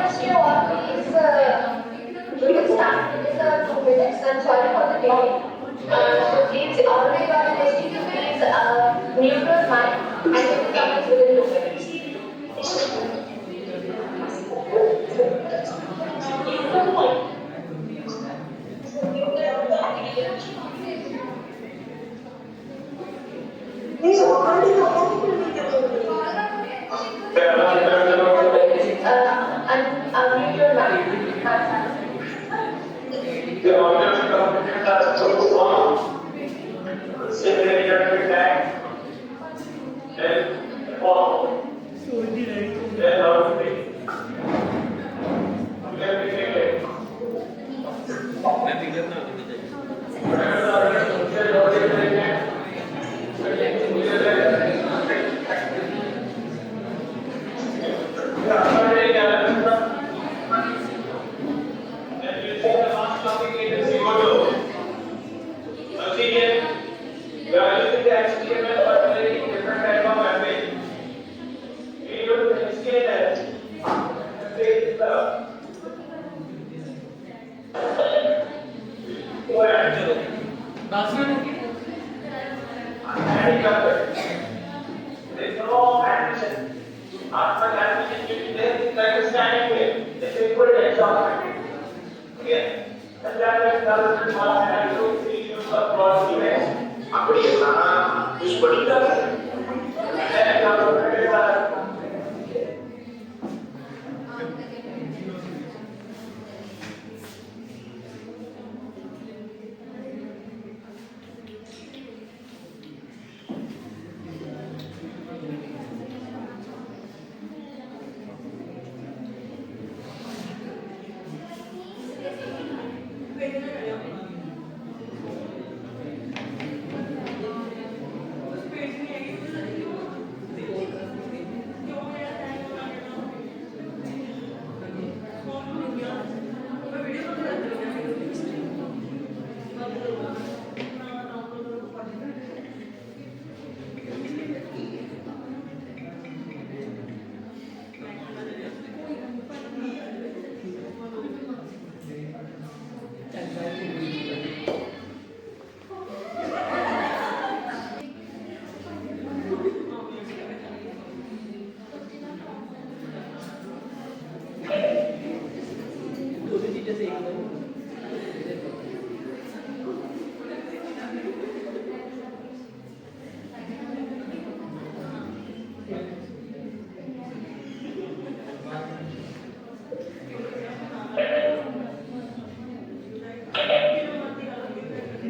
question one is we will start within the 2 minutes. I'm sorry for the delay. So please, all the question please mute your mic and we will comment within 2 minutes. Unmute your mic. The audience completed the protocol. Similarly, then follow. Then how to make it. There's no animation. After animation, you can like a standing wave. It's a good example. Okay? And that is another small and to see use of broad image. அப்படியே நான் use பண்ணிட்டாங்க.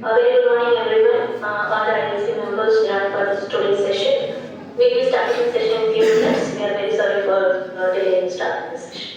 Very good morning everyone. All the IIC members joined for this today's session. We will be starting the session in few minutes. We are very sorry for delay in starting the session.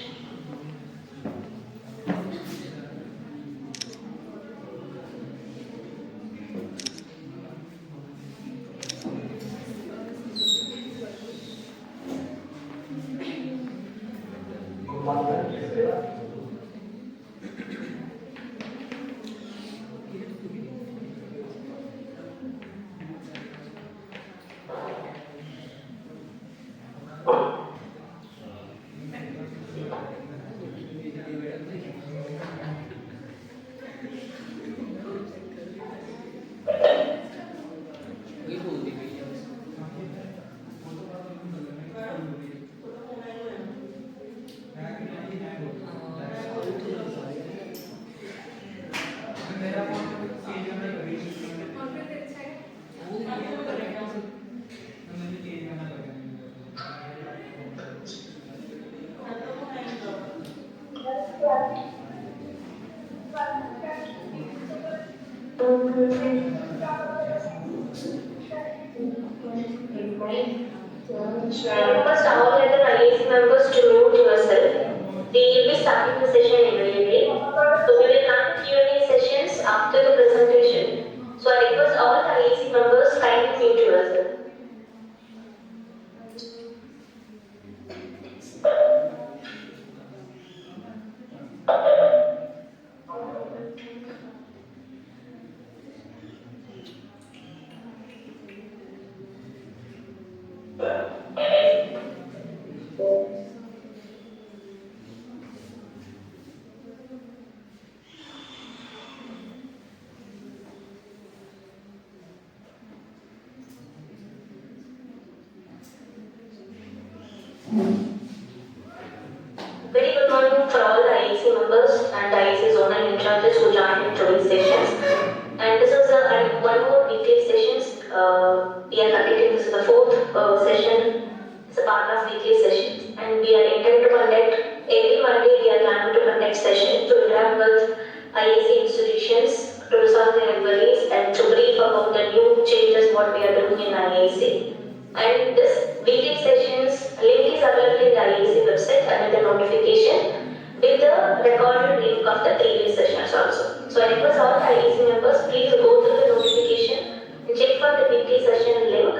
Request all the other IIC members to mute yourself. We will be starting the session immediately. So we will have Q&A sessions after the presentation. So I request all the IIC members kindly mute yourself. these sessions. And this is and one more weekly sessions. We are conducting this is the fourth session. It's a part of weekly sessions, and we are intending to conduct every Monday. We are planning to conduct session to interact with IIC institutions to resolve their queries and to brief about the new changes what we are doing in IIC. And this weekly sessions link is available in the IIC website under the notification with the recorded link of the previous sessions also. So I request all the IIC members, please go through the notification and check for the weekly session link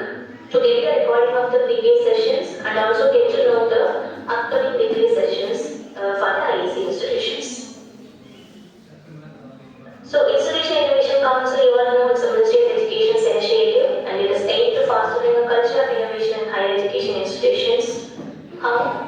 to get the recording of the previous sessions and also get to know the upcoming weekly sessions for the IIC institutions. So, Institution Innovation Council, you all know it's a Ministry of Education's initiative and it is aimed to fostering a culture of innovation in higher education institutions. How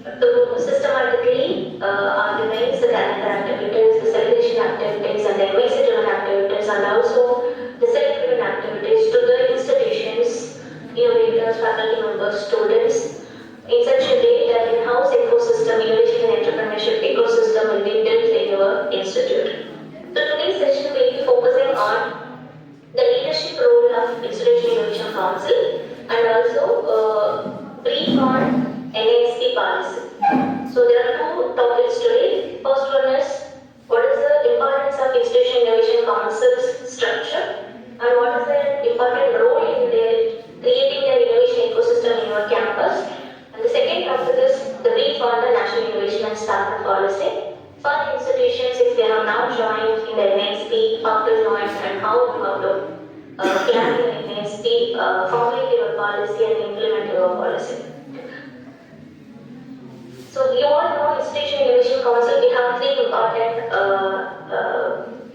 to systematically organize the calendar activities, the celebration activities, and the advisory-driven activities, and also the select-driven activities to the institutions, innovators, faculty members, students, in such a way that in-house ecosystem, innovation and entrepreneurship ecosystem will be built in your institute. So today's session will be focusing on the leadership role of Institution Innovation Council and also brief on NISP policy. So there are two topics today. First one is what is the importance of Institution Innovation Council's structure and what is the important role in their creating the innovation ecosystem in your campus. And the second topic is the brief on the National Innovation and Startup Policy. For the institutions, if they have now joined in the NISP, how to join and how you have to plan your NISP, formulate your policy and implement your policy. So you all know Institution Innovation Council, we have three important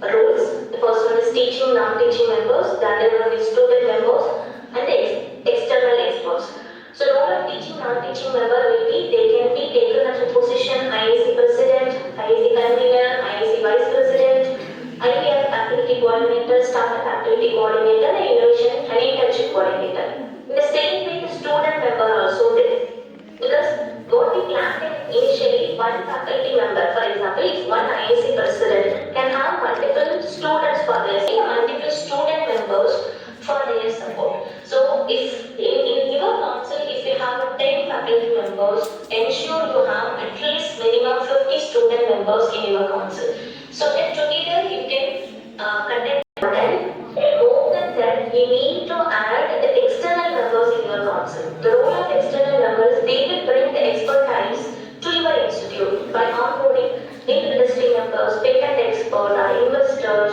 roles. The first one is teaching, non-teaching members, the other one is student members, and the external experts. So role of teaching, non-teaching member will be, they can be taken as a position IIC President, IIC Convener, IIC Vice President, IVF Activity Coordinator, Startup Activity Coordinator, and Innovation and Internship Coordinator. In the same way, the student member also did. Because what we planned initially, one faculty member, for example, if one IIC President can have multiple students for this, multiple student members for their support. So if in your council, if you have 10 faculty members, ensure you have at least minimum 50 student members in your council. So that together you can conduct and more than that, you need to add the external members in your council. The role of external members, they will bring the expertise to your institute by onboarding industry members, patent expert, investors,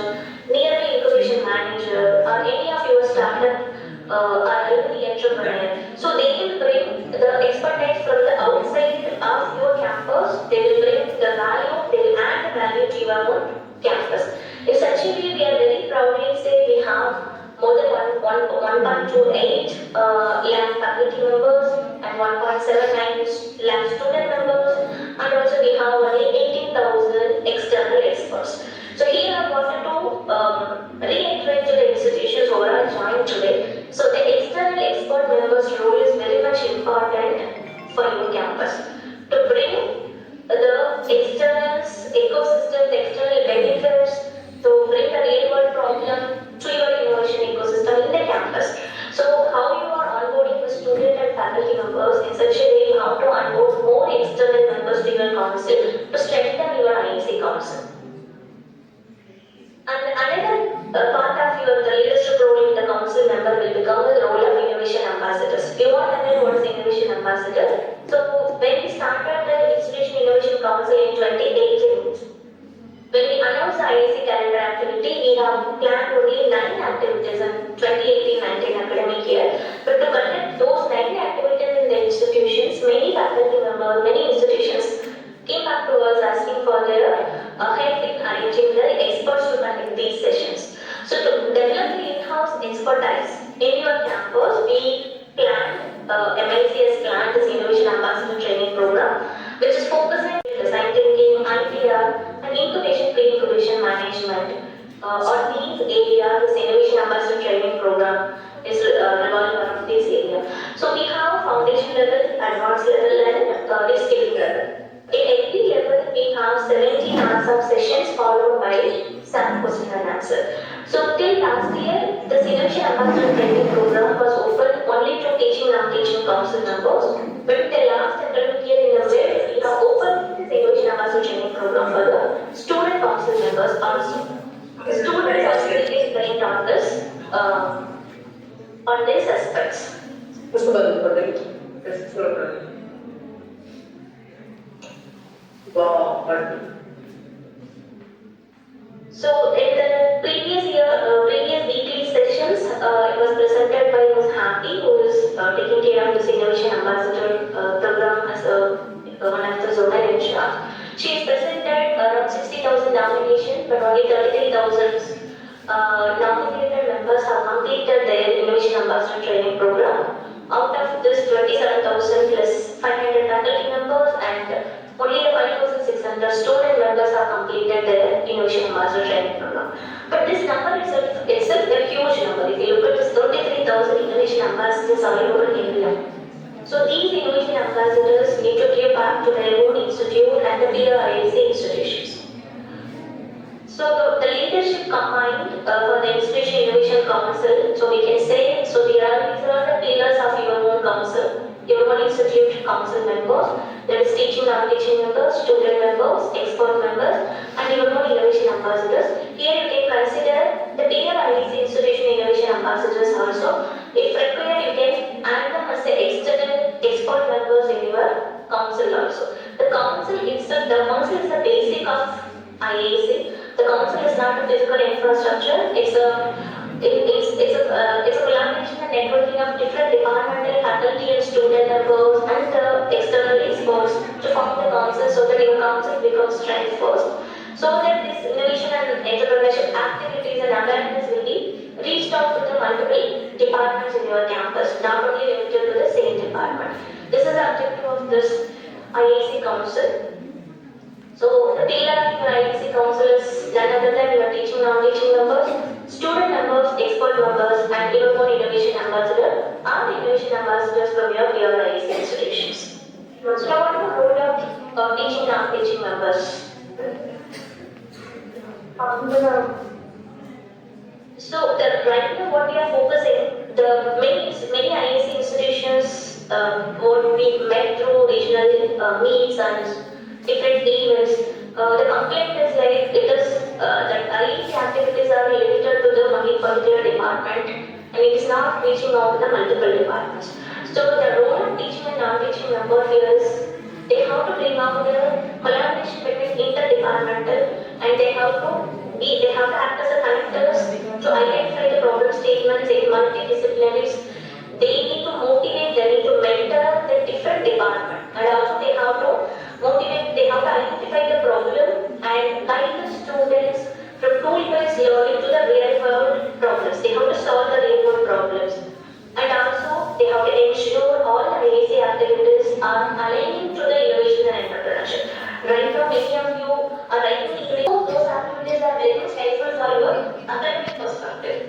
nearby incubation manager, or any of your startup or any entrepreneur. So they will bring the expertise from the outside of your campus. They will bring the value. They will add the value to your own campus. In such a way, we are very proudly say we have more than 1.28 lakh faculty members and 1.79 lakh student members, and also we have only 18,000 external experts. So here I wanted to reiterate to the institutions who are joined today. So the external expert members' role is very much important for your campus to bring the externals, ecosystem, the external benefits, to bring the real world problem to your innovation ecosystem in the campus. So how you are onboarding the student and faculty members in such a way you have to onboard more external members to your council to strengthen your IIC council. And another part of your the leadership role in the council member will become the role of innovation ambassadors. You all know what is innovation ambassador. So when we started the Institution Innovation Council in 2018, when we announced the IIC calendar activity, we have planned only 9 activities in 2018-19 academic year. But to conduct those 9 activities in the institutions, many faculty members, many institutions came back to us asking for their help in arranging the experts to conduct these sessions. So to develop the in-house expertise in your campus, we planned, MIC has planned this Innovation Ambassador Training Program, which is focusing on design thinking, IPR, and incubation, pre-incubation management. On these areas, this Innovation Ambassador Training Program is revolving around this area. So we have foundation level, advanced level, and reskilling level. In every level, we have 17 hours of sessions followed by some question and answer. So till last year, the Innovation Ambassador Training Program was open only to teaching and non-teaching council members. But in the last academic year in the web, we have opened this Innovation Ambassador Training Program for the student council members also. The students are really trained on this, on these aspects. So in the previous year, previous weekly sessions, it was presented by Ms. Happy, who is taking care of this Innovation Ambassador program as one of the zonal in charge. She has presented around 60,000 nominations, but only 33,000 nominated members have completed their Innovation Ambassador training program. Out of this, 27,000 plus 500 faculty members and only 5,600 student members have completed their Innovation Ambassador training program. But this number itself a huge number. If you look at this 33,000 Innovation Ambassadors available in India. So these Innovation Ambassadors need to give back to their own institute and the peer IIC institutions. So the leadership combined for the Institution Innovation Council, so we can say, so these are the pillars of your own council, your own institute council members, that is teaching, non-teaching members, student members, expert members, and your own innovation ambassadors. Here you can consider the peer IIC institution innovation ambassadors also. If required, you can add them as the external expert members in your council also. The council is the basic of IIC. The council is not a physical infrastructure. It's a collaboration and networking of different departmental faculty and student members and the external experts to form the council so that your council becomes strength first. So that this innovation and entrepreneurship activities and awareness will be reached out to the multiple departments in your campus, not only limited to the same department. This is the objective of this IIC council. So the pillar of your IIC council is none other than your teaching, non-teaching members, student members, expert members, and your own innovation ambassador are the innovation ambassadors from your peer IIC institutions. So what is the role of teaching, non-teaching members? So right now what we are focusing, the many IIC institutions would be met through regional meets and different events. The complaint is like it is that IIC activities are limited to the one particular department and it is not reaching out to the multiple departments. So the role of teaching and non-teaching member here is they have to bring out the collaboration between interdepartmental and they have to act as a connectors to identify the problem statements in multidisciplinaries. They need to motivate, they need to mentor the different department and also they have to motivate, they have to identify the problem and guide the students from tool-based learning to the real-world problems. They have to solve the real-world problems. And also, they have to ensure all the IIC activities are aligning to the innovation and entrepreneurship. Right now, many of you are writing those activities are very much helpful for your academic perspective.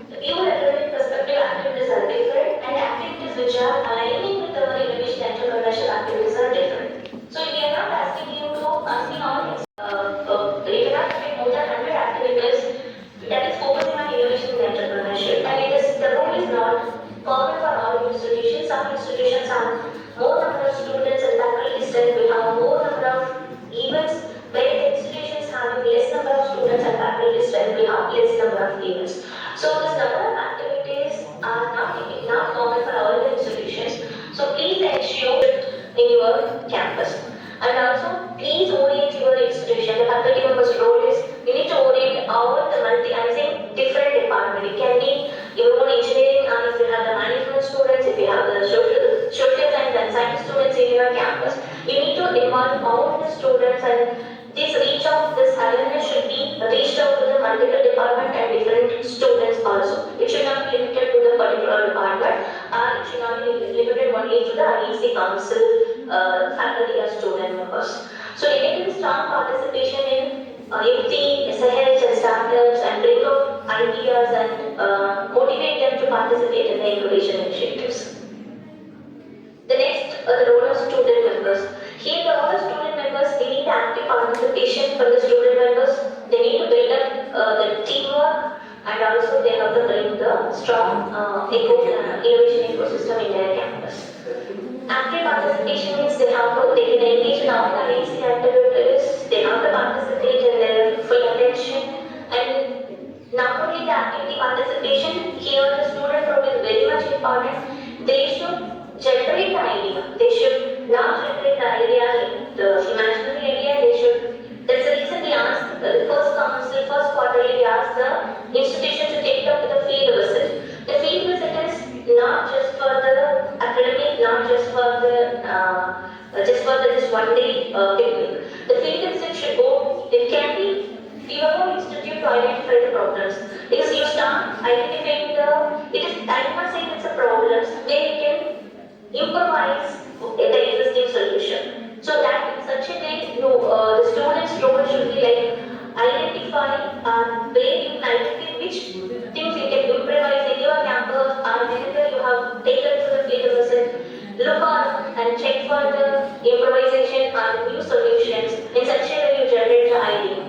The pure academic perspective activities are different and activities which are aligning with our innovation and entrepreneurship activities are different. So we are not asking you to asking all these we cannot take more than 100 activities that is focusing on innovation and entrepreneurship and the role is not common for all institutions. Some institutions have more number of students and faculty strength, we have more number of events where the institutions having less number of students and faculty strength, we have less number of events. So this number of activities are not common for all the institutions. So please ensure in your campus. And also, please orient your institution. The faculty member's role is you need to orient all the different department. It can be your own engineering, and if you have the management students, if you have the social science and science students in your campus, you need to involve all the students and this awareness should be reached out to the multiple department and different students also. It should not be limited to the particular department and it should not be limited only to the IIC council faculty or student members. So enable strong participation in UT, SIH and startups and bring up ideas and motivate them to participate in the innovation initiatives. The next, the role of student members. Here the role of student members, they need active participation from the student members. They need to build up They should generate the idea. They should not generate the idea in the imaginary idea. They should. That's the reason we asked the first council, first quarterly, we asked the institution to take up the field visit. The field visit is not just for the academic, not just for the just one day picnic. The field visit should go. It can be your institute to identify the problems. Because you start identifying I'm not saying it's a problem, where you can improvise the existing solution. So that in such a way, the student's role should be like identify where you can identify which things you can improvise in your campus or whenever you have taken to the field visit. Look on and check for the improvisation and new solutions. In such a way, you generate the idea.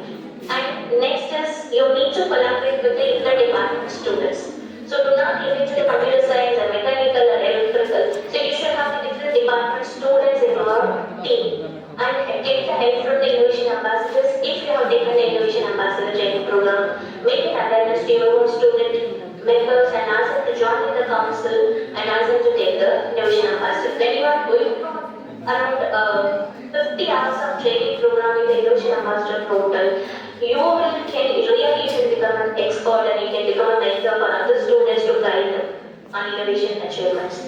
And next is you need to collaborate with the inter-department students. So do not limit to the computer science or mechanical or electrical. So you should have the different department students in your team. And take the help from the innovation ambassadors. If you have taken the innovation ambassador training program, make an awareness to your own student members and ask them to join in the council and ask them to take the innovation ambassador. Then you are going around 50 hours of training program in the innovation ambassador portal. You can really become an expert and you can become a mentor for other students to guide them on innovation achievements.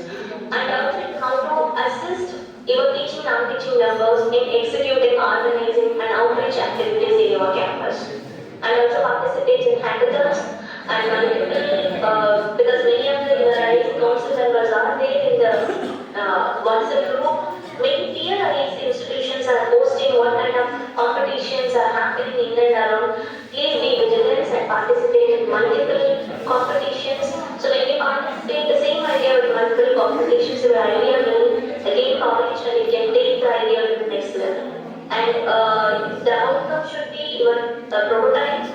And also how to assist your teaching and non-teaching members in executing, organizing and outreach activities in your campus. And also participate in hackathons and multiple, because many of the IIC council members are there in the WhatsApp group. Many peer IIC institutions are posting what kind of competitions are happening in and around. Please be vigilant and participate in multiple competitions. So when you participate, the same idea with multiple competitions, your idea will gain knowledge and you can take the idea to the next level. And the outcome should be your prototype,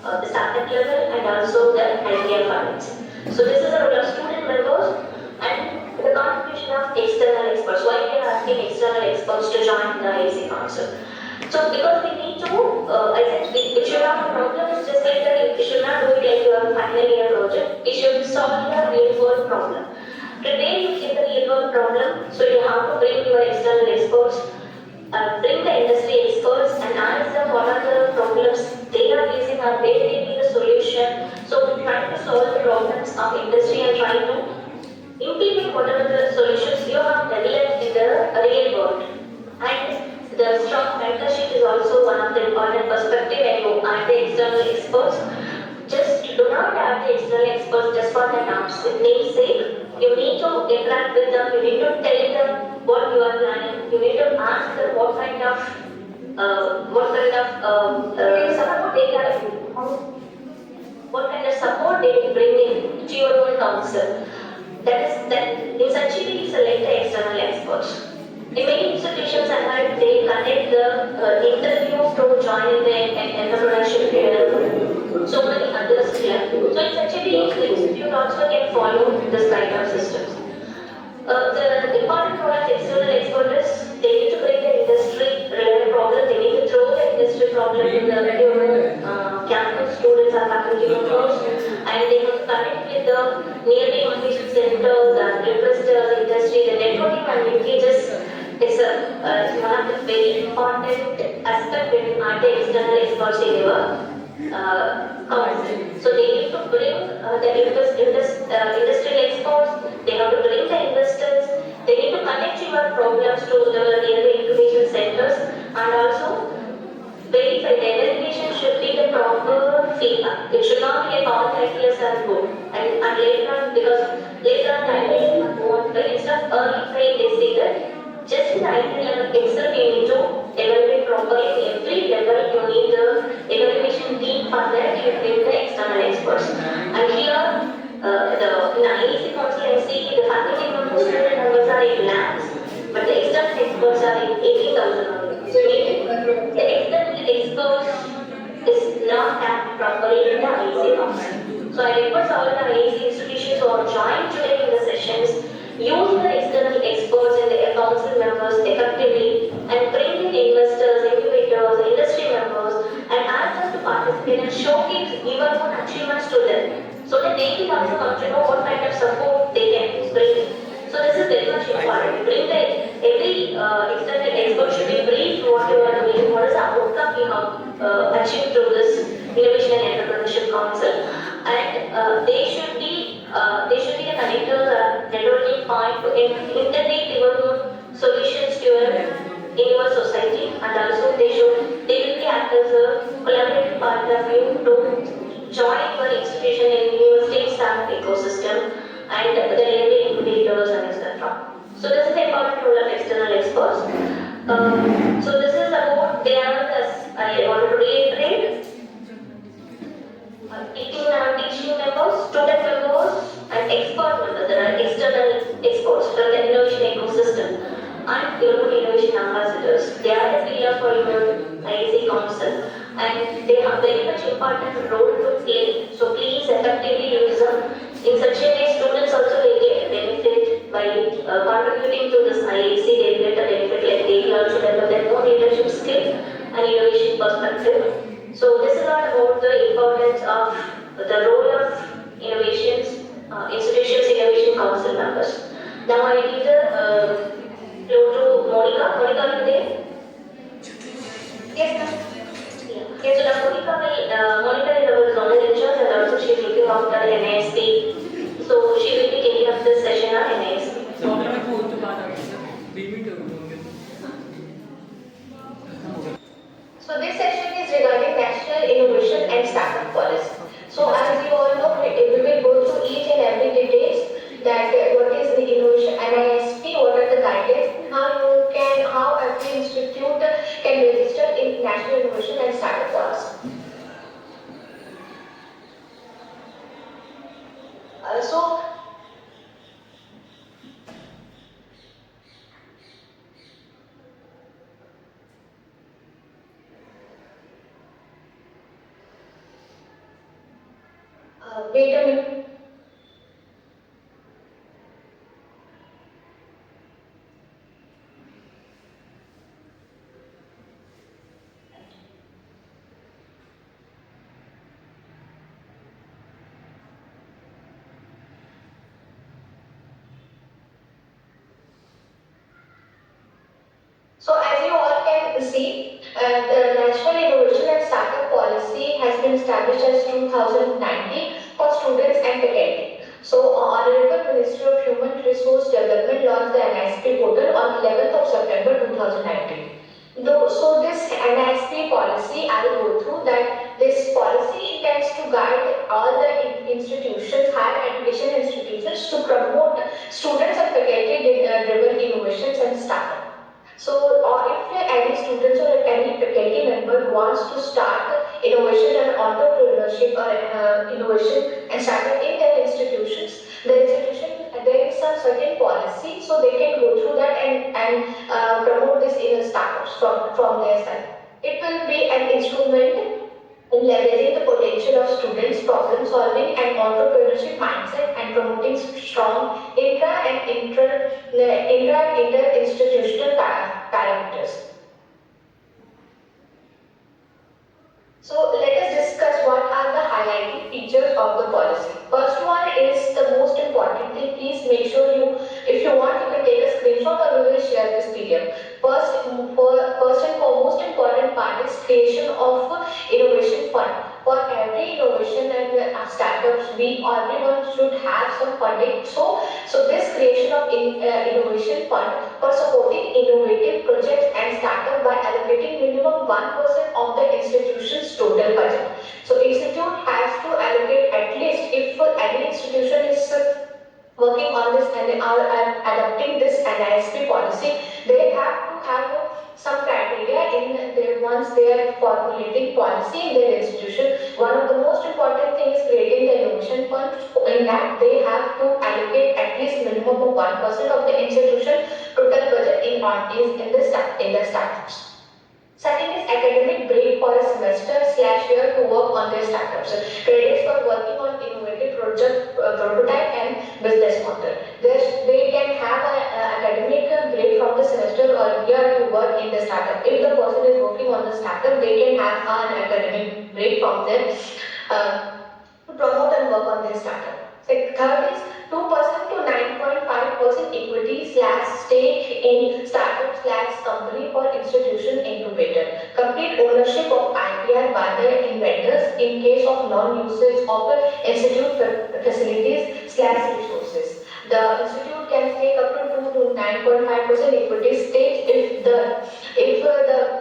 the startup level, and also the idea funds. So this is the role of student members and the contribution of external experts. Why we are asking external experts to join the IIC council? So because we need to, I said it should not be problems, just like that it should not do it like your final year project. It should solve the real world problem. Today you get the real world problem, so you have to bring your external experts, bring the industry experts and ask them what are the problems they are facing or where they need a solution. So we try to solve the problems of industry and try to implement whatever the solutions you have developed in the real world. And the strong mentorship is also one of the important perspective when you add the external experts. Just do not have the external experts just for the namesake. You need to interact with them, you need to tell them what you are planning, you need to ask them what kind of support they have, what kind of support they will bring in to your own council. That in such a way select the external experts. In many institutions I heard they conduct the interview to join in the entrepreneurship so many others here. So in such a way the institute also can follow this kind of systems. The important role of external expert is they need to bring the industry related problem, they need to throw the industry problem in the campus students or faculty members, and they have to connect with the nearby innovation centers and investors, industry, the networking and linkages is one of the very important aspect when you add the external experts in your council. So they need to bring the industrial experts, they have to bring the investors, they need to connect your programs to the nearby incubation centers and also verify the evaluation should be the proper feedback. It should not be a power calculus and go. And later on, because later on instead of early trade they say that just in the IT level itself you need to evaluate properly. Every level you need the evaluation team for that you bring the external experts. And here in the IIC council MC the faculty members, student numbers are in lakhs, but the external experts are in 80,000 only. So meaning the external experts is not tapped properly in the IIC council. So I request all the IIC institutions who are joined today in the sessions use the external experts and the council members effectively and bring in investors, incubators, industry members and ask them to participate and showcase your own achievements to them so that they can also come to know what kind of support they can bring achieved through this Innovation and Entrepreneurship Council, and they should be the connectors or networking point to integrate your solutions to your society, and also they will be act as a collaborative partner of you to join your institution in your state staff ecosystem and the delivery incubators and etc. So this is the important role of external experts. So this is about they are as I wanted to reiterate. Teaching members, student members, and expert members. There are external experts from the innovation ecosystem and your innovation ambassadors. They are the pillar for your IIC council, and they have very much important role to play. So please effectively use them. In such a way, students also will get benefit by contributing to this IIC. They will get a benefit like they will also develop their own leadership skill and innovation perspective. So this is all about the importance of the role of innovations, institutions, innovation council members. Now I give the floor to Monica. Monica, are you there? Yes, ma'am. Yeah. Yes, so now Monica is our zonal in charge and also she is looking after NISP. So she will be taking up this session on NISP. So this session is regarding national innovation and startup policy. So as you all know, we will go through each and every details that what is the innovation NISP, what are the guidelines, how every institute can register in national innovation and startup policy. So wait a minute. So as you all can see, the National Innovation and Startup Policy has been established as 2019 for students and faculty. So Honorable Ministry of Human Resource Development launched the NISP portal on 11th of September 2019. So this NISP policy, I will go through that. This policy intends to guide all the institutions, higher education institutions to promote students and faculty driven innovations and startups. So, if any students or any faculty member wants to start innovation and entrepreneurship or innovation and startup in their institutions, there is some certain policy, so they can go through that and promote this in startups from their side. It will be an instrument in leveraging the potential of students, problem solving and entrepreneurship mindset and promoting strong intra and inter-institutional parameters. So let us discuss what are the highlighting features of the policy. First one is the most important thing. Please make sure if you want, you can take a screenshot or we will share this PDF. First and foremost important part is creation of innovation fund. For every innovation and startups, everyone should have some funding. So this creation of innovation fund for supporting innovative projects and startup by allocating minimum 1% of the institution's total budget. So institute has to allocate at least, if any institution is working on this and are adopting this NISP policy, they have to have some criteria in their once they are formulating policy in their institution. One of the most important things is creating the innovation fund. In that, they have to allocate at least minimum of 1% of the institution total budget in the startups. Second is academic break for a semester/year to work on their startups. Credits for working on innovative project, prototype and business model. They can have an academic break from the semester or year to work in the startup. If the person is working on the startup, they can have an academic break from their to promote and work on their startup. Third is 2% to 9.5% equity/stake in startup/company for institution incubator. Complete ownership of IPR by the inventors in case of non-usage of institute facilities/resources. The institute can take up to 2 to 9.5% equity stake if the